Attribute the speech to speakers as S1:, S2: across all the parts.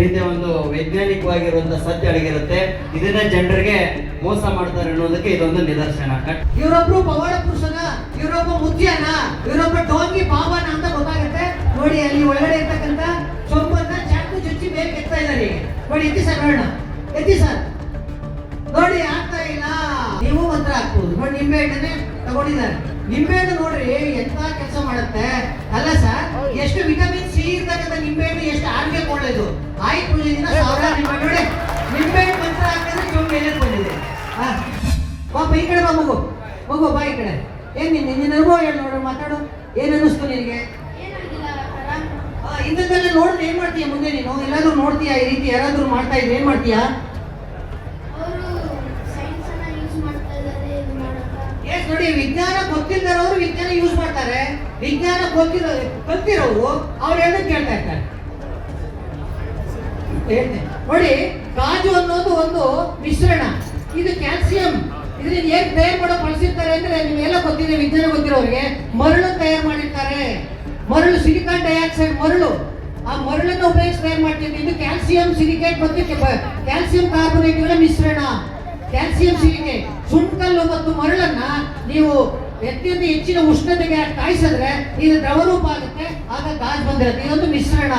S1: ಹಿಂದೆ ಒಂದು ವೈಜ್ಞಾನಿಕವಾಗಿರುವಂತಹ ಸತ್ಯ ಅಡಗಿರುತ್ತೆ. ಇದನ್ನ ಜನರಿಗೆ ಮೋಸ ಮಾಡ್ತಾರೆ ಅನ್ನೋದಕ್ಕೆ ಇದೊಂದು ನಿದರ್ಶನ.
S2: ಇವರೊಬ್ರು ಪವಾಡ ಪುರುಷನ, ಇವರೊಬ್ಬ ಮುದ್ಯನ, ಇವರೊಬ್ಬ ಡೋಂಗಿ ಬಾಬಾನ ಅಂತ ಗೊತ್ತಾಗುತ್ತೆ. ನೋಡಿ ಅಲ್ಲಿ ಒಳಗಡೆ ಇರ್ತಕ್ಕಂಥ ಸೊಪ್ಪನ್ನ ಚಾಕು ಚುಚ್ಚಿ ಬೇಗ ಎತ್ತಾ ಇದ್ದಾರೆ. ಈಗ ನೋಡಿ ಎತ್ತಿ ಸರ್, ನೋಡೋಣ, ಎತ್ತಿ ಸರ್. ನೋಡಿ ಆಗ್ತಾ ಇಲ್ಲ. ನೀವು ಮಾತ್ರ ಹಾಕ್ಬೋದು. ನೋಡಿ ನಿಂಬೆ ಹಣ್ಣನ್ನೇ ತಗೊಂಡಿದ್ದಾರೆ. ನಿಂಬೆ ಹಣ್ಣು ನೋಡ್ರಿ ಎಂತ ಕೆಲಸ ಮಾಡುತ್ತೆ ಅಲ್ಲ ಸರ್. ಎಷ್ಟು ವಿಟಮಿನ್ ಸಿ ಇರ್ತಕ್ಕಂಥ ನಿಂಬೆ ಹಣ್ಣು ಎಷ್ಟು ಆರೋಗ್ಯಕ್ಕೆ ಒಳ್ಳೇದು. ಆಯ್ತು ದಿನ ಸಾವಿರ ನೋಡಿ ನಿಂಬೆ ಹಣ್ಣು ಮಂತ್ರ ಹಾಕಿದ್ರೆ ಚೊಂಬು ಮೇಲೆ ಬಂದಿದೆ. ಪಾಪ ಈ ಕಡೆ ಬಾ ಮಗು, ಮಗು ಬಾ ಈ ಕಡೆ. ಏನ್ ನಿನ್ನ ಅನುಭವ ಹೇಳಿ ನೋಡು, ಮಾತಾಡು. ಏನ್ ಅನ್ನಿಸ್ತು ನಿನಗೆ? ಇಂಥದ್ದೆಲ್ಲ ನೋಡಿದ್ರೆ ಏನ್ ಮಾಡ್ತೀಯ ಮುಂದೆ ನೀನು? ಎಲ್ಲಾದ್ರೂ ನೋಡ್ತೀಯಾ ಈ ರೀತಿ ಯಾರಾದ್ರೂ ಮಾಡ್ತಾ ಇದ್ರೆ ಏನ್ ಮಾಡ್ತೀಯಾ? ನೋಡಿ ವಿಜ್ಞಾನ ಗೊತ್ತಿಲ್ಲದವರು ವಿಜ್ಞಾನ ಯೂಸ್ ಮಾಡ್ತಾರೆ. ವಿಜ್ಞಾನ ಕಲ್ತಿರೋರು ಅವ್ರು ಏನಕ್ಕೆ ಕೇಳ್ತಾ ಇರ್ತಾರೆ. ನೋಡಿ ಕಾಜು ಅನ್ನೋದು ಒಂದು ಮಿಶ್ರಣ. ಇದು ಕ್ಯಾಲ್ಸಿಯಂ. ಇದರಿಂದ ಏನ್ ತಯಾರು ಮಾಡೋ ಬಳಸಿರ್ತಾರೆ ಅಂದ್ರೆ ನಿಮ್ಗೆಲ್ಲ ಗೊತ್ತಿದೆ, ವಿಜ್ಞಾನ ಗೊತ್ತಿರೋರಿಗೆ. ಮರಳು ತಯಾರು ಮಾಡಿರ್ತಾರೆ. ಮರಳು ಸಿಲಿಕಾನ್ ಡೈಆಕ್ಸೈಡ್ ಮರಳು. ಆ ಮರಳನ್ನು ಉಪಯೋಗಿಸಿ ತಯಾರು ಮಾಡ್ತಿದ್ವಿ. ಇದು ಕ್ಯಾಲ್ಸಿಯಂ ಸಿಲಿಕೇಟ್ ಮತ್ತು ಕ್ಯಾಲ್ಸಿಯಂ ಕಾರ್ಬೋನೇಟ್ಗಳ ಮಿಶ್ರಣ. Calcium silicate. ಸುಣ್ಕಲ್ಲು ಮತ್ತು ಮರಳನ್ನ ನೀವು ಅತ್ಯಂತ ಹೆಚ್ಚಿನ ಉಷ್ಣತೆಗೆ ಕಾಯಿಸಿದ್ರೆ ಇದು ದ್ರವ ರೂಪ ಆಗುತ್ತೆ. ಆಗ ಗಾಜ್ ಬಂದಿರುತ್ತೆ. ಇದೊಂದು ಮಿಶ್ರಣ.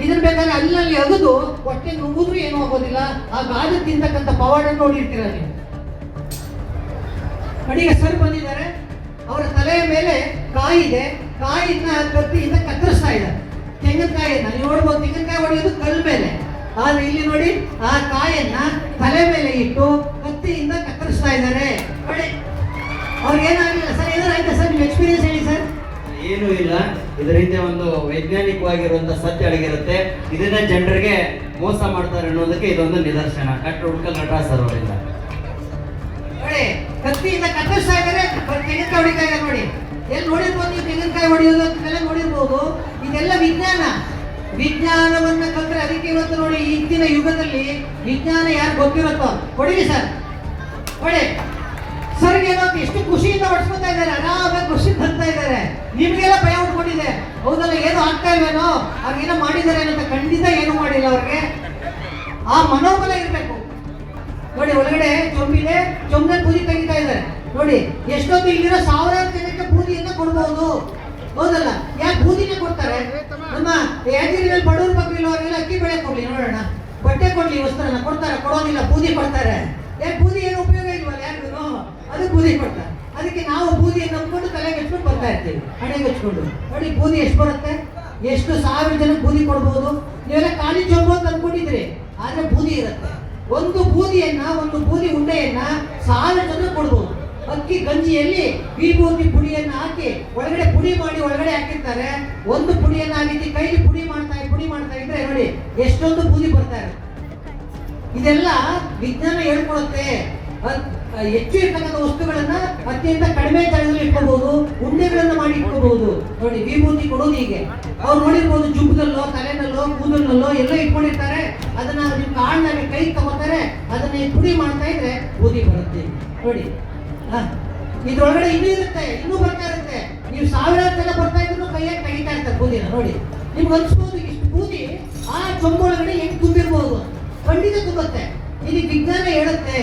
S2: ಇದನ್ನ ಬೇಕಾದ್ರೆ ಅಲ್ಲಲ್ಲಿ ಅಗದು ಹೊಟ್ಟೆ ನುಗ್ಗಿದ್ರು ಏನೂ ಆಗೋದಿಲ್ಲ. ಆ ಗಾಜು ತಿಂತಕ್ಕಂಥ ಪವಾಡ ನೋಡಿರ್ತೀರ ನೀವು. ಅಡಿಗ ಸರ್ ಬಂದಿದ್ದಾರೆ. ಅವರ ತಲೆಯ ಮೇಲೆ ಕಾಯಿ ಇದೆ. ಕಾಯಿನ ಕತ್ತಿಯಿಂದ ಕತ್ತರಿಸ್ತಾ ಇದ್ದಾರೆ. ತೆಂಗಿನಕಾಯಿಯನ್ನ ನೀವು ನೋಡ್ಬೋದು. ತೆಂಗಿನಕಾಯಿ ಹೊಡೆಯೋದು ಕಲ್ ಮೇಲೆ. ಆದ್ರೆ ಇಲ್ಲಿ ನೋಡಿ ಆ ಕಾಯನ್ನ ತಲೆ ಮೇಲೆ ಇಟ್ಟು ಕತ್ತಿಯಿಂದ ಕತ್ತರಿಸ್ತಾ ಇದ್ದಾರೆ. ನೋಡಿ ಅವ್ರಿಗೆ ಏನಾಗಲಿಲ್ಲ ಸರ್. ಏನಾರು ಆಯ್ತಾ ಸರ್? ನಿಮ್ಮ ಎಕ್ಸ್ಪೀರಿಯನ್ಸ್ ಹೇಳಿ ಸರ್.
S1: ಏನೂ ಇಲ್ಲ. ಇದರಿಂದ ಒಂದು ವೈಜ್ಞಾನಿಕವಾಗಿರುವಂತಹ ಸತ್ಯ ಅಡಗಿರುತ್ತೆ. ಇದನ್ನ ಜನರಿಗೆ ಮೋಸ ಮಾಡ್ತಾರೆ ಅನ್ನೋದಕ್ಕೆ ಇದೊಂದು ನಿದರ್ಶನ. ಡಾಕ್ಟರ್ ಉಡ್ಕಲ್ ನಟರಾಜ್ ಸರ್ ಅವರಿಂದ.
S2: ನೋಡಿ ಕತ್ತಿಯಿಂದ ಕತ್ತರಿಸ್ತಾ ಇದ್ದಾರೆ. ತೆಂಗಿನಕಾಯಿ ಹೊಡಿತಾ ಇದ್ದಾರೆ. ನೋಡಿ ಎಲ್ಲಿ ನೋಡಿರ್ಬೋದು ನೀವು ತೆಂಗಿನಕಾಯಿ ಹೊಡೆಯೋದು ಅಂತೆಲ್ಲ ನೋಡಿರ್ಬೋದು. ಇದೆಲ್ಲ ವಿಜ್ಞಾನ. ವಿಜ್ಞಾನವನ್ನ ಕಲ್ತ್ರೆ ಅದಕ್ಕೆ ಇವತ್ತು ನೋಡಿ ಇಂದಿನ ಯುಗದಲ್ಲಿ ವಿಜ್ಞಾನ ಯಾರು ಗೊತ್ತಿರುತ್ತೋ ಹೊಡಿಲಿ ಸರ್, ಹೊಡೆ ಸರ್ಗೆ ಏನೋ ಎಷ್ಟು ಖುಷಿಯಿಂದ ಹೊಡ್ಸ್ಕೊತಾ ಇದ್ದಾರೆ. ಆರಾಮಾಗಿ ಖುಷಿ ಬರ್ತಾ ಇದ್ದಾರೆ. ನಿಮ್ಗೆಲ್ಲ ಭಯ ಉಟ್ಕೊಂಡಿದೆ ಹೌದಲ್ಲ, ಏನು ಆಗ್ತಾ ಇಲ್ವೇನೋ, ಅವ್ರಿಗೇನೋ ಮಾಡಿದ್ದಾರೆ ಅಂತ. ಖಂಡಿತ ಏನು ಮಾಡಿಲ್ಲ. ಅವ್ರಿಗೆ ಆ ಮನೋಬಲ ಇರಬೇಕು. ನೋಡಿ ಒಳಗಡೆ ಚೊಂಬಿದೆ. ಚೊಂಬಲ್ಲಿ ಬೂದಿ ತೆಗಿತಾ ಇದ್ದಾರೆ. ನೋಡಿ ಎಷ್ಟೊಂದು ಇಲ್ಲಿರೋ ಸಾವಿರಾರು ಜನಕ್ಕೆ ಬೂದಿಯನ್ನ ಕೊಡ್ಬಹುದು ಹೌದಲ್ಲ. ಯಾಕೆ ಬೂದಿನೇ ಕೊಡ್ತಾರೆ? ನಮ್ಮ ಯಾದಗಿರಿಯಲ್ಲಿ ಬಡವ್ರ ಬಗ್ಗೆ ಇಲ್ಲವರೆಲ್ಲ ಅಕ್ಕಿ ಬೆಳೆ ಕೊಡ್ಲಿ, ನೋಡೋಣ, ಬಟ್ಟೆ ಕೊಡ್ಲಿ, ವಸ್ತ್ರನ ಕೊಡ್ತಾರೆ. ಕೊಡೋದಿಲ್ಲ, ಬೂದಿ ಕೊಡ್ತಾರೆ. ಯಾಕೆ? ಬೂದಿ ಏನು ಉಪಯೋಗ ಇಲ್ವಲ್ಲ ಯಾರಿಗೂ, ಅದು ಬೂದಿ ಕೊಡ್ತಾರೆ. ಅದಕ್ಕೆ ನಾವು ಬೂದಿಯನ್ನು ನಂಬ್ಕೊಂಡು ತಲೆಗೆ ಹಚ್ಕೊಂಡು ಬರ್ತಾ ಇರ್ತೀವಿ, ಹಣೆಗೆ ಹಚ್ಕೊಂಡು. ನೋಡಿ ಬೂದಿ ಎಷ್ಟು ಬರುತ್ತೆ, ಎಷ್ಟು ಸಾವಿರ ಜನಕ್ಕೆ ಬೂದಿ ಕೊಡ್ಬೋದು. ನೀವೆಲ್ಲ ಖಾಲಿ ಚೊಂಬು ಅಂತ ಅಂದ್ಕೊಂಡಿದ್ರಿ, ಆದ್ರೆ ಬೂದಿ ಇರುತ್ತೆ. ಒಂದು ಬೂದಿಯನ್ನ, ಒಂದು ಬೂದಿ ಉಂಡೆಯನ್ನ 1000 ಜನ ಕೊಡ್ಬೋದು. ಅಕ್ಕಿ ಗಂಜಿಯಲ್ಲಿ ವಿಭೂತಿ ಪುಡಿಯನ್ನ ಹಾಕಿ ಒಳಗಡೆ ಪುಡಿ ಮಾಡಿ ಒಳಗಡೆ ಹಾಕಿರ್ತಾರೆ. ಒಂದು ಪುಡಿಯನ್ನ ಆ ರೀತಿ ಕೈಲಿ ಪುಡಿ ಮಾಡ್ತಾ ಇದ್ರೆ ನೋಡಿ ಎಷ್ಟೊಂದು ಬೂದಿ ಬರ್ತಾರೆ. ಇದೆಲ್ಲ ವಿಜ್ಞಾನ ಹೇಳ್ಕೊಡುತ್ತೆ. ಹೆಚ್ಚು ಇರ್ತಕ್ಕಂಥ ವಸ್ತುಗಳನ್ನ ಅತ್ಯಂತ ಕಡಿಮೆ ದರದಲ್ಲಿ ಇಟ್ಕೋಬಹುದು, ಉಂಡೆಗಳನ್ನ ಮಾಡಿ ಇಟ್ಕೋಬಹುದು. ನೋಡಿ ವಿಭೂತಿ ಕೊಡೋದು ಹೀಗೆ. ಅವ್ರು ನೋಡಿರ್ಬೋದು, ಜುಬ್ಬದಲ್ಲೋ, ತಲೆನಲ್ಲೋ, ಕೂದಲಲ್ಲೋ ಎಲ್ಲ ಇಟ್ಕೊಂಡಿರ್ತಾರೆ. ಅದನ್ನ ನಿಮ್ ಕಾಳಿನಲ್ಲಿ ಕೈ ತಗೋತಾರೆ. ಅದನ್ನ ಪುಡಿ ಮಾಡ್ತಾ ಇದ್ರೆ ಬೂದಿ ಬರುತ್ತೆ. ನೋಡಿ ಇದ್ರೊಳಗಡೆ ಇನ್ನೂ ಇರುತ್ತೆ, ಇನ್ನೂ ಬರ್ತಾ ಇರುತ್ತೆ. ನೀವು ಸಾವಿರಾರು ಜನ ಬರ್ತಾ ಇದ್ರು ಕೈಯಾಗಿ ತೆಗಿತಾ ಇರ್ತಾರೆ ಬೂದಿನ. ನೋಡಿ ನಿಮ್ಗೆ ಅನ್ಸ್ಬೋದು ಇಷ್ಟು ಬೂದಿ ಆ ಚೊಂಬೊಳಗಡೆ ಹೆಂಗ್ ತುಂಬಿರ್ಬೋದು. ಖಂಡಿತ ತುಂಬುತ್ತೆ. ಇದಕ್ಕೆ ವಿಜ್ಞಾನ ಹೇಳುತ್ತೆ.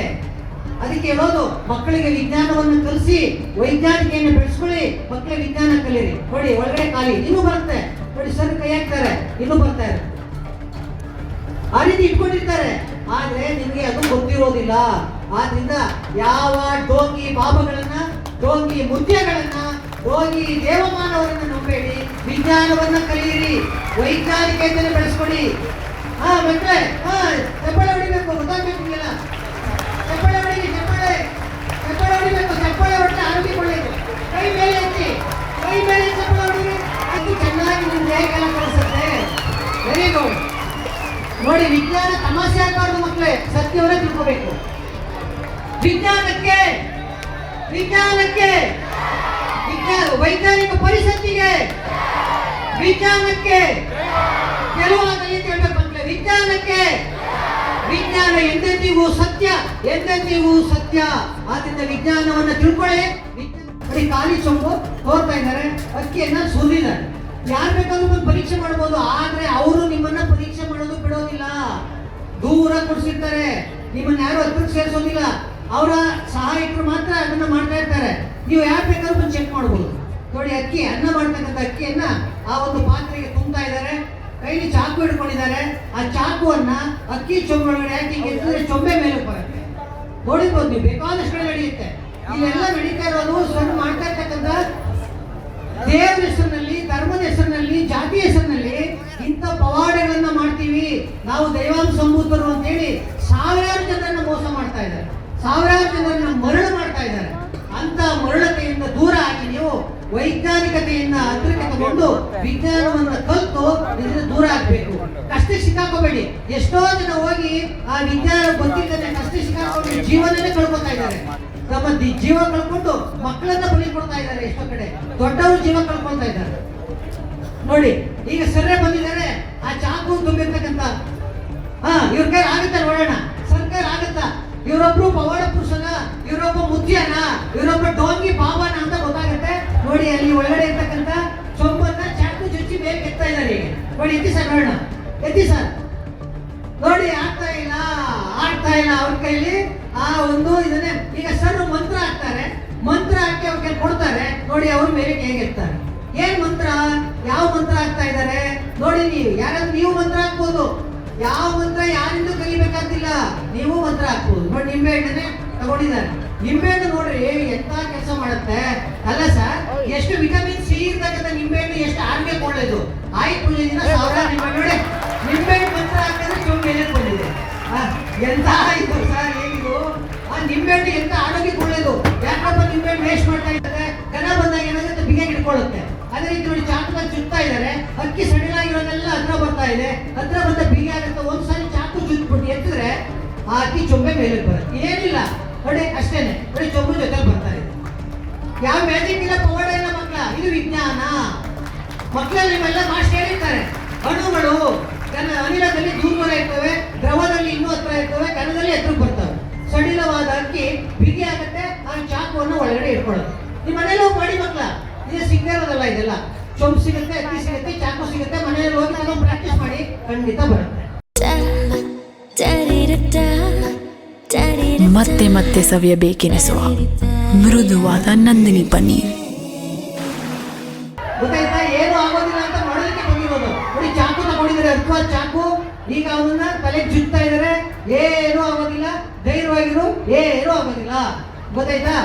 S2: ಅದಕ್ಕೆ ಹೇಳೋದು ಮಕ್ಕಳಿಗೆ ವಿಜ್ಞಾನವನ್ನು ಕಲಿಸಿ, ವೈಜ್ಞಾನಿಕೆಯನ್ನು ಬೆಳೆಸ್ಕೊಳ್ಳಿ. ಮಕ್ಕಳ ವಿಜ್ಞಾನ ಕಲೀರಿ. ನೋಡಿ ಒಳಗಡೆ ಖಾಲಿ ಇನ್ನೂ ಬರುತ್ತೆ. ನೋಡಿ ಸರ್ ಕೈ ಹಾಕ್ತಾರೆ, ಇನ್ನೂ ಬರ್ತಾ ಇದೆ. ಆ ರೀತಿ ಇಟ್ಕೊಂಡಿರ್ತಾರೆ. ಆದ್ರೆ ನಿಮ್ಗೆ ಅದು ಗೊತ್ತಿರೋದಿಲ್ಲ. ಆದ್ರಿಂದ ಯಾವ ಡೋಂಗಿ ಬಾಬಾಗಳನ್ನ, ಡೋಂಗಿ ಮುದ್ಯಗಳನ್ನ, ಡೋಂಗಿ ದೇವಮಾನವರನ್ನ ನಂಬೇಡಿ. ವಿಜ್ಞಾನವನ್ನ ಕಲಿಯಿರಿ, ವೈಜ್ಞಾನಿಕತೆಯನ್ನು ಬೆಳೆಸ್ಕೊಳ್ಳಿ. ಮತ್ತೆ ಚಪ್ಪಳೆ ಹೊಡಿಬೇಕು, ಗೊತ್ತಾಗ್ಬೇಕು. ನಿಮಗೆಲ್ಲ ಚಪ್ಪಳೆ ಹೊಡಿಲಿ, ಚಪ್ಪಳೆ ಹೊಡಿಬೇಕು. ಚಪ್ಪಳೆ ಹೊಟ್ಟೆ ಆರೋಗ್ಯ ಒಳ್ಳೆಯದು. ಕೈ ಮೇಲೆ ಎತ್ತಿ, ಕೈ ಮೇಲೆ ಚಪ್ಪಳೆ ಹೊಡಿರಿ. ಅದು ಚೆನ್ನಾಗಿ ನಿಮ್ಮ ದೇಹಕ್ಕೆಲ್ಲ ಕಳಿಸುತ್ತೆ. Very good. ನೋಡಿ ವಿಜ್ಞಾನ ತಮಾಷೆ ಆಗಬಾರ್ದು ಮಕ್ಕಳೇ, ಸತ್ಯವನ್ನೇ ತಿಳ್ಕೋಬೇಕು. ವಿಜ್ಞಾನಕ್ಕೆ ವೈಜ್ಞಾನಿಕ ಪರಿಷತ್ತಿಗೆ ವಿಜ್ಞಾನಕ್ಕೆ ಗೆಲುವಾಗಲಿ ಅಂತ ಹೇಳ್ಬೇಕು ಮಕ್ಕಳೇ. ವಿಜ್ಞಾನ ಎಂದೆಂದಿಗೂ ಸತ್ಯ, ಎಂದೆಂದಿಗೂ ಸತ್ಯ. ಆದ್ರಿಂದ ವಿಜ್ಞಾನವನ್ನ ತಿಳ್ಕೊಳ್ಳಿ. ಖಾಲಿ ಸೊಂಬು ತೋರ್ತಾ ಇದ್ದಾರೆ. ಅಕ್ಕಿಯನ್ನ ಸುರಿದ್ದಾರೆ. ಯಾರು ಬೇಕಾದ್ರೂ ಬಂದು ಪರೀಕ್ಷೆ ಮಾಡ್ಬೋದು, ಆದ್ರೆ ಅವರು ನಿಮ್ಮನ್ನ ಪರೀಕ್ಷೆ ಮಾಡೋದು ಬಿಡೋದಿಲ್ಲ. ದೂರ ಕೊಡಿಸಿರ್ತಾರೆ, ನಿಮ್ಮನ್ನ ಯಾರು ಹತ್ರಕ್ಕೆ ಸೇರಿಸೋದಿಲ್ಲ. ಅವರ ಸಹಾಯಕರು ಮಾತ್ರ ಅದನ್ನ ಮಾಡ್ತಾ ಇರ್ತಾರೆ. ನೀವು ಯಾರು ಬೇಕಾದ್ರೂ ಬಂದು ಚೆಕ್ ಮಾಡ್ಬೋದು. ನೋಡಿ, ಅಕ್ಕಿ ಅನ್ನ ಮಾಡ್ತಕ್ಕಂಥ ಅಕ್ಕಿಯನ್ನ ಆ ಒಂದು ಪಾತ್ರೆಗೆ ತುಂಬ್ತಾ ಇದ್ದಾರೆ, ಕೈಲಿ ಚಾಕು ಹಿಡ್ಕೊಂಡಿದ್ದಾರೆ. ಆ ಚಾಕುವನ್ನ ಅಕ್ಕಿ ಚೊಂಬೆ ಒಳಗಡೆ ಹಾಕಿ ಎತ್ತಿದ್ರೆ ಚೊಂಬೆ ಮೇಲೆ ಬರುತ್ತೆ. ನೋಡಿರ್ಬೋದು ನೀವು, ಬೇಕಾದಷ್ಟು ಕಡೆ ನಡೆಯುತ್ತೆ. ಇವೆಲ್ಲ ನಡೀತಾ ಇರೋದು ಸಣ್ಣ ಮಾಡ್ತಾ ಇರ್ತಕ್ಕಂಥ ದೇವರ ಹೆಸರಿನಲ್ಲಿ, ಧರ್ಮದ ಹೆಸರಿನಲ್ಲಿ, ಜಾತಿ ಹೆಸರಿನಲ್ಲಿ ಇಂಥ ಪವಾಡಗಳನ್ನ ಮಾಡ್ತೀವಿ ನಾವು, ದೈವಾಂಶ ಸಂಭೂತರು ಅಂತ ಹೇಳಿ ಸಾವಿರಾರು ಜನರನ್ನ ಮೋಸ ಮಾಡ್ತಾ ಇದ್ದಾರೆ, ಸಾವಿರಾರು ಜನರನ್ನ ಮರಳು ಮಾಡ್ತಾ ಇದ್ದಾರೆ. ಅಂತ ಮರಳತೆಯಿಂದ ದೂರ ಆಗಿ ನೀವು ವೈಜ್ಞಾನಿಕತೆಯನ್ನ ಹತ್ರಕ್ಕೆ ತಗೊಂಡು ವಿಜ್ಞಾನವನ್ನ ಕಲಿತು ಇದರಿಂದ ದೂರ ಆಗ್ಬೇಕು. ಕಷ್ಟ ಸಿಕ್ಕಾಕೋಬೇಡಿ. ಎಷ್ಟೋ ಜನ ಹೋಗಿ ಆ ವಿಜ್ಞಾನ ಗೊತ್ತಿಲ್ಲದೆ ಕಷ್ಟ ಸಿಕ್ಕಾಕೊಂಡು ಜೀವನನೇ ಕಳ್ಕೊತಾ ಇದ್ದಾರೆ. ತಮ್ಮ ಜೀವ ಕಳ್ಕೊಂಡು ಮಕ್ಕಳನ್ನ ಬಲಿ ಕೊಡ್ತಾ ಇದ್ದಾರೆ. ಎಷ್ಟೋ ಕಡೆ ದೊಡ್ಡವರು ಜೀವ ಕಳ್ಕೊಳ್ತಾ ಇದ್ದಾರೆ. ನೋಡಿ, ಈಗ ಸರ್ರೆ ಬಂದಿದ್ದಾರೆ, ಆ ಚಾಕು ತುಂಬಿರ್ತಕ್ಕಂಥ ಇವ್ರ ಕೈ ಆಗುತ್ತಾ ನೋಡೋಣ, ಸರ್ಕಾರ ಆಗುತ್ತಾ? ಇವರೊಬ್ರು ಪವಾಡ ಪುರುಷನ, ಇವರೊಬ್ಬ ಮುದ್ಯನ, ಇವರೊಬ್ಬ ಡೋಂಗಿ ಬಾಬಾನ ಅಂತ ಗೊತ್ತಾಗುತ್ತೆ. ನೋಡಿ, ಅಲ್ಲಿ ಒಳಗಡೆ ಇರ್ತಕ್ಕಂಥ ಚೊಂಬನ್ನ ಚಾಕು ಚುಚ್ಚಿ ಮೇಲೆ ಎತ್ತಾ ಇದ್ದಾರೆ. ಈಗ ನೋಡಿ, ಎತ್ತಿ ಸರ್ ನೋಡೋಣ, ಎತ್ತಿ ಸರ್. ನೋಡಿ, ಆಗ್ತಾ ಇಲ್ಲ ಅವ್ರ ಕೈಲಿ ಆ ಒಂದು ಇದನ್ನೇ. ಈಗ ಸರ್ ಮಂತ್ರ ಹಾಕ್ತಾರೆ, ಮಂತ್ರ ಹಾಕಿ ಅವ್ರಿಗೆ ಕೊಡ್ತಾರೆ. ನೋಡಿ, ಅವ್ರ ಮೇಲೆ ಹೇಗೆ ಎತ್ತಾರೆ. ಏನ್ ಮಂತ್ರ, ಯಾವ ಮಂತ್ರ ಹಾಕ್ತಾ ಇದ್ದಾರೆ ನೋಡಿ. ನೀವು ಯಾರಾದ್ರೂ ನೀವು ಮಂತ್ರ ಹಾಕ್ಬೋದು, ಯಾವ ಮಂತ್ರ ಯಾರಿಂದೂ ಕಲಿಬೇಕಾಗ್ತಿಲ್ಲ, ನೀವು ಮಂತ್ರ ಹಾಕ್ಬೋದು. ನೋಡಿ, ನಿಂಬೆ ಹಣ್ಣನ್ನೇ ತಗೊಂಡಿದ್ದಾರೆ. ನಿಂಬೆ ಹಣ್ಣು ನೋಡ್ರಿ ಎಂತ ಕೆಲಸ ಮಾಡುತ್ತೆ ಅಲ್ಲ ಸರ್. ಎಷ್ಟು ವಿಟಮಿನ್ ಸಿ ಇರ್ತಕ್ಕಂಥ ನಿಂಬೆ ಹಣ್ಣು ಎಷ್ಟು ಆರೋಗ್ಯಕ್ಕೆ ಒಳ್ಳೇದು. ಆಯ್ತು, ದಿನ ಸಾವಿರ ನೋಡಿ, ನಿಂಬೆ ಹಣ್ಣು ಮಂತ್ರ ಹಾಕಿದ್ರೆ ಚೊಂಬೆ ಮೇಲೆ ಬಂದಿದೆ. ಎಂತ ಇದು ಸರ್, ಏನಿದು? ಆ ನಿಂಬೆ ಹಣ್ಣು ಎಂತ ಆರೋಗ್ಯಕ್ಕೆ ಒಳ್ಳೇದು. ಯಾಕಪ್ಪ ನಿಂಬೆ ಹಣ್ಣು ವೇಸ್ಟ್ ಮಾಡ್ತಾ ಇದ್ದಾರೆ? ಕನ ಬಂದಾಗ ಏನಾಗುತ್ತೆ, ಬಿಗೆ ಹಿಡ್ಕೊಳ್ಳುತ್ತೆ. ಅದೇ ರೀತಿ ನೋಡಿ, ಚಾಕು ಚುತ್ತಾ ಇದ್ದಾರೆ, ಅಕ್ಕಿ ಸಡಿಲಾಗಿರೋದೆಲ್ಲ ಹತ್ರ ಬರ್ತಾ ಇದೆ. ಹತ್ರ ಬಂದ ಬಿಗಿ ಆಗುತ್ತೆ. ಒಂದ್ಸರಿ ಚಾಕು ಚುತ್ಬಿಟ್ಟು ಎತ್ತಿದ್ರೆ ಆ ಅಕ್ಕಿ ಚೊಂಬೆ ಮೇಲೆ ಬರುತ್ತೆ. ಏನಿಲ್ಲ ನೋಡಿ, ಅಷ್ಟೇನೆ. ನೋಡಿ, ಚೊಂಬು ಜೊತೆ ಬರ್ತಾ ಇದೆ. ಯಾವ ಮ್ಯಾಜಿಕ್ ಇಲ್ಲ, ಪವಾಡ ಇಲ್ಲ ಮಕ್ಕಳ, ಇದು ವಿಜ್ಞಾನ. ಮಕ್ಕಳಲ್ಲಿ ನಿಮ್ಮೆಲ್ಲ ಮಾಸ್ಟರ್ ಹೇಳಿರ್ತಾರೆ, ಅಣುಗಳು ಅನಿಲದಲ್ಲಿ ದೂರ ಇರ್ತವೆ, ದ್ರವದಲ್ಲಿ ಇನ್ನೂ ಹತ್ರ ಇರ್ತವೆ, ಕಣದಲ್ಲಿ ಹತ್ರಕ್ಕೆ ಬರ್ತವೆ. ಸಡಿಲವಾದ ಅಕ್ಕಿ ಬಿಗಿ ಆಗುತ್ತೆ, ಆ ಚಾಕುವನ್ನು ಒಳಗಡೆ ಇಟ್ಕೊಳ್ಳೋದು. ನಿಮ್ಮ ಮನೇಲಿ ಹೋಗಿ ಮಾಡಿ ಮಕ್ಕಳ, ಇದು ಸಿಗದೇ ಇರೋದಲ್ಲ. ಇದೆಲ್ಲ ಚೊಂಬು ಸಿಗುತ್ತೆ, ಅಕ್ಕಿ ಸಿಗುತ್ತೆ, ಚಾಕು ಸಿಗುತ್ತೆ. ಮನೆಯಲ್ಲಿ ಹೋಗಿ ನಾವು ಪ್ರಾಕ್ಟೀಸ್ ಮಾಡಿ, ಖಂಡಿತ ಬರುತ್ತೆ.
S3: ಮತ್ತೆ ಮತ್ತೆ ಸವಿಯಬೇಕೆನಿಸುವ ಮೃದುವಾದ ನಂದಿನಿ ಪನ್ನೀರ್.
S2: ಗೊತ್ತಾಯ್ತಾ? ಏನು ಆಗೋದಿಲ್ಲ ಅಂತ ಮಾಡೋದಕ್ಕೆ ಬಂದಿರೋದು. ನೋಡಿ, ಚಾಕು ತಗೊಂಡಿದ್ದಾರೆ, ಅರ್ಥವಾದ ಚಾಕು. ಈಗ ಅವನ್ನ ತಲೆಗೆ ಜುತ್ತಾ ಇದ್ದಾರೆ. ಏನೂ ಆಗೋದಿಲ್ಲ, ಧೈರ್ಯವಾಗಿರು, ಏನೂ ಆಗೋದಿಲ್ಲ. ಗೊತ್ತಾಯ್ತಾ?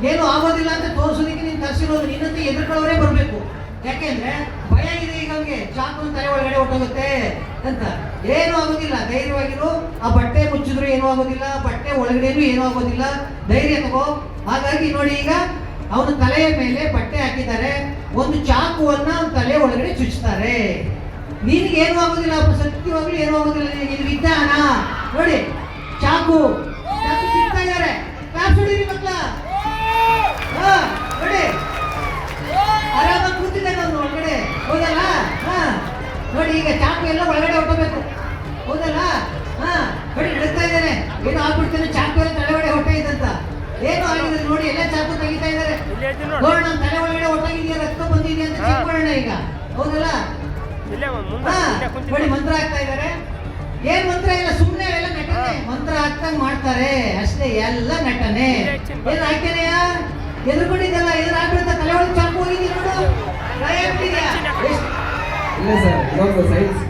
S2: ಏನು ಆಗೋದಿಲ್ಲ ಅಂತ ತೋರಿಸೋದಕ್ಕೆ ನೀನು ತರಿಸಿರೋದು. ನಿನ್ನಂತೆ ಎದುರ್ಕೊಳ್ಳೋರೇ ಬರಬೇಕು. ಯಾಕೆಂದ್ರೆ ಭಯ ಇದೆ ಈಗ ಅವ್ರಿಗೆ, ಚಾಕು ತಲೆ ಒಳಗಡೆ ಹೊಟ್ಟೋಗುತ್ತೆ ಅಂತ. ಏನೂ ಆಗೋದಿಲ್ಲ, ಧೈರ್ಯವಾಗಿರು. ಆ ಬಟ್ಟೆ ಮುಚ್ಚಿದ್ರು ಏನೂ ಆಗೋದಿಲ್ಲ, ಬಟ್ಟೆ ಒಳಗಡೆನೂ ಏನೂ ಆಗೋದಿಲ್ಲ, ಧೈರ್ಯ ತಗೋ. ಹಾಗಾಗಿ ನೋಡಿ, ಈಗ ಅವನ ತಲೆಯ ಮೇಲೆ ಬಟ್ಟೆ ಹಾಕಿದ್ದಾರೆ, ಒಂದು ಚಾಕುವನ್ನ ತಲೆ ಒಳಗಡೆ ಚುಚ್ಚುತ್ತಾರೆ. ನಿನಗೆ ಏನೂ ಆಗೋದಿಲ್ಲ, ಸತ್ಯವಾಗ್ಲೂ ಏನೂ ಆಗೋದಿಲ್ಲ. ಇದು ವಿಜ್ಞಾನ. ನೋಡಿ, ಚಾಕು ಚುಚ್ತಾ ಇದ್ದಾರೆ. ಕ್ಲಾಸ್ ಹೊಡೀರಿ ಮಕ್ಕಳ. ನೋಡಿ, ಆರಾಮಾಗಿ ಕೂತಿದ್ದಾನೆ ಅವನು ಒಳಗಡೆ, ಹೌದಲ್ಲ? ನೋಡಿ, ಈಗ ಚಾಕು ಎಲ್ಲ ಒಳಗಡೆ ಹೊಟ್ಟಬೇಕು, ಹೌದಲ್ಲ? ನೋಡಿ, ನಡೀತಾ ಇದ್ದಾನೆ. ಏನೋ ಆಗ್ಬಿಡ್ತಾನೆ, ಚಾಕು ಎಲ್ಲ ತಲೆ ಒಳಗಡೆ ಹೊಟ್ಟೆ ಇದ್ದಂತ. ಏನು ಆಗಿದೆ ನೋಡಿ, ಎಲ್ಲ ಚಾಕು ತೆಗಿತಾ ಇದ್ದಾರೆ. ನೋಡೋಣ, ನಮ್ಮ ತಲೆ ಒಳಗಡೆ ಹೊಟ್ಟಾಗಿದೆಯಾ, ರಕ್ತ ಬಂದಿದೆಯಾ ಅಂತ ಚೆಕ್ ಮಾಡೋಣ ಈಗ, ಹೌದಲ್ಲ? ನೋಡಿ, ಮಂತ್ರ ಹಾಕ್ತಾ ಇದ್ದಾರೆ. ಏನ್ ಮಂತ್ರ ಇಲ್ಲ, ಸುಮ್ಮನೆ ಎಲ್ಲ ನಟನೆ. ಮಂತ್ರ ಹಾಕ್ತಂಗ್ ಮಾಡ್ತಾರೆ ಅಷ್ಟೇ, ಎಲ್ಲ ನಟನೆ. ಏನ್ ಹಾಕ್ತೇನೆಯಾ? ಎದುರ್ಕೊಂಡಿದ್ದಲ್ಲ, ಎದುರು ಹಾಕ್ಬಿಡುತ್ತ, ತಲೆ ಒಳಗೆ ಚಾಕು ಹೋಗಿದ್ದೀವಿ ನೋಡು.
S1: ಇಲ್ಲ ಸರ್, ಇವಾಗ ಸೈನ್ಸ್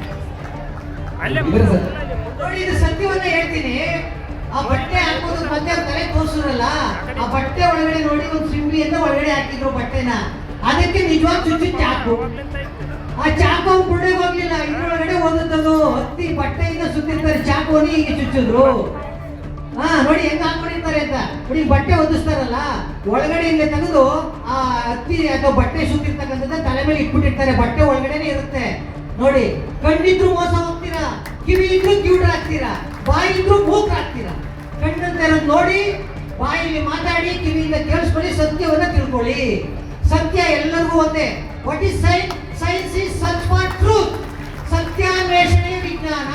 S2: ನೋಡಿ, ಇದು ಸತ್ಯವನ್ನ ಹೇಳ್ತೀನಿ. ಆ ಬಟ್ಟೆ ಹಾಕೋದು ಮತ್ತೆ ಅವ್ರ ತಲೆ ತೋರಿಸಿದ್ರಲ್ಲ, ಆ ಬಟ್ಟೆ ಒಳಗಡೆ ನೋಡಿ ಒಂದು ಸಿಂಬಳಿಯನ್ನ ಒಳಗಡೆ ಹಾಕಿದ್ರು ಬಟ್ಟೆನ. ಅದಕ್ಕೆ ನಿಜವಾದ ಚುಚ್ಚಿ ಚಾಕು. ಆ ಚಾಕು ಬುಡ್ಡೆಗೆ ಹೋಗ್ಲಿಲ್ಲ, ಇದ್ರೊಳಗಡೆ ಹೋಗುತ್ತದು. ಹತ್ತಿ ಬಟ್ಟೆಯಿಂದ ಸುತ್ತಿರ್ತಾರೆ, ಚಾಕುವನ್ನ ಹೀಗೆ ಚುಚ್ಚಿದ್ರು. ನೋಡಿ ಹೆಂಗ ಹಾಕೊಂಡಿರ್ತಾರೆ ಅಂತ. ನೋಡಿ, ಬಟ್ಟೆ ಒದಿಸ್ತಾರಲ್ಲ, ಒಳಗಡೆ ಇಲ್ಲೇ ತೆಗೆದು ಆ ಹತ್ತಿ ಅಥವಾ ಬಟ್ಟೆ ಸುತ್ತಿರ್ತಕ್ಕಂಥದ್ದು ತಲೆ ಮೇಲೆ ಇಟ್ಬಿಟ್ಟಿರ್ತಾರೆ. ಬಟ್ಟೆ ಒಳಗಡೆನೆ ಇರುತ್ತೆ. ನೋಡಿ, ಕಣ್ಣಿದ್ರು ಮೋಸ ಹೋಗ್ತೀರಾ, ಕಿವಿ ಇದ್ರು ಕಿವಿಡ್ರ ಹಾಕ್ತೀರಾ, ಬಾಯಿ ಇದ್ರು ಮೂತ್ರ ಹಾಕ್ತೀರಾ. ಕಣ್ಣಂತ ಇರೋದು ನೋಡಿ, ಬಾಯಲ್ಲಿ ಮಾತಾಡಿ, ಕಿವಿಯಿಂದ ಕೇಳಿಸ್ಕೊಳ್ಳಿ, ಸತ್ಯವನ್ನ ತಿಳ್ಕೊಳ್ಳಿ. ಸತ್ಯ ಎಲ್ಲರಿಗೂ ಒಂದೇ. What is science? Science is search for truth. ಸತ್ಯಾನ್ವೇಷಣೆ ವಿಜ್ಞಾನ.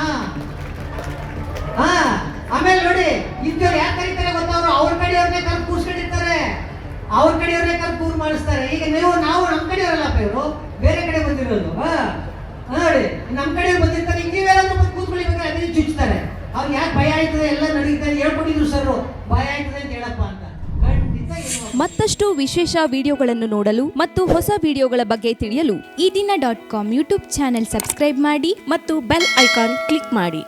S2: ಆಮೇಲೆ ನೋಡಿ, ಇಂಥವ್ರು ಯಾಕೆ ಕರೀತಾರೆ ಗೊತ್ತವ್ರು? ಅವ್ರ ಕಡೆ ಅವ್ರನ್ನೇ ಕರೆದು ಕೂರ್ಸ್ಕೊಂಡಿರ್ತಾರೆ. ಅವ್ರ ಕಡೆಯವ್ರೇ ಕರ್ದು ಕೂರ್ ಮಾಡಿಸ್ತಾರೆ. ಈಗ ನಾವು ನಮ್ಮ ಕಡೆಯವರಲ್ಲಪ್ಪ, ಇವರು ಬೇರೆ ಕಡೆ ಬಂದಿರೋದು. ನೋಡಿ ನಮ್ಮ ಕಡೆಯವ್ರು ಬಂದಿರ್ತಾರೆ, ಈಗ ನೀವೇನಾದ್ರೂ ಬಂದು ಕೂತ್ಕೊಳ್ಬೇಕಾದ್ರೆ ಅದೇ ಚುಚ್ತಾರೆ. ಅವ್ರಿಗೆ ಯಾಕೆ ಭಯ ಆಯ್ತದೆ, ಎಲ್ಲ ನಡೀತಾರೆ, ಹೇಳ್ಕೊಟ್ಟಿದ್ರು ಸರ್ ಭಯ ಆಯ್ತದೆ ಅಂತ ಹೇಳಪ್ಪ ಅಂತ.
S4: ಮತ್ತಷ್ಟು ವಿಶೇಷ ವಿಡಿಯೋಗಳನ್ನು ನೋಡಲು ಮತ್ತು ಹೊಸ ವಿಡಿಯೋಗಳ ಬಗ್ಗೆ ತಿಳಿಯಲು
S5: ಈ ದಿನ .com ಯೂಟ್ಯೂಬ್ ಚಾನೆಲ್ ಸಬ್ಸ್ಕ್ರೈಬ್ ಮಾಡಿ
S4: ಮತ್ತು ಬೆಲ್ ಐಕಾನ್ ಕ್ಲಿಕ್ ಮಾಡಿ.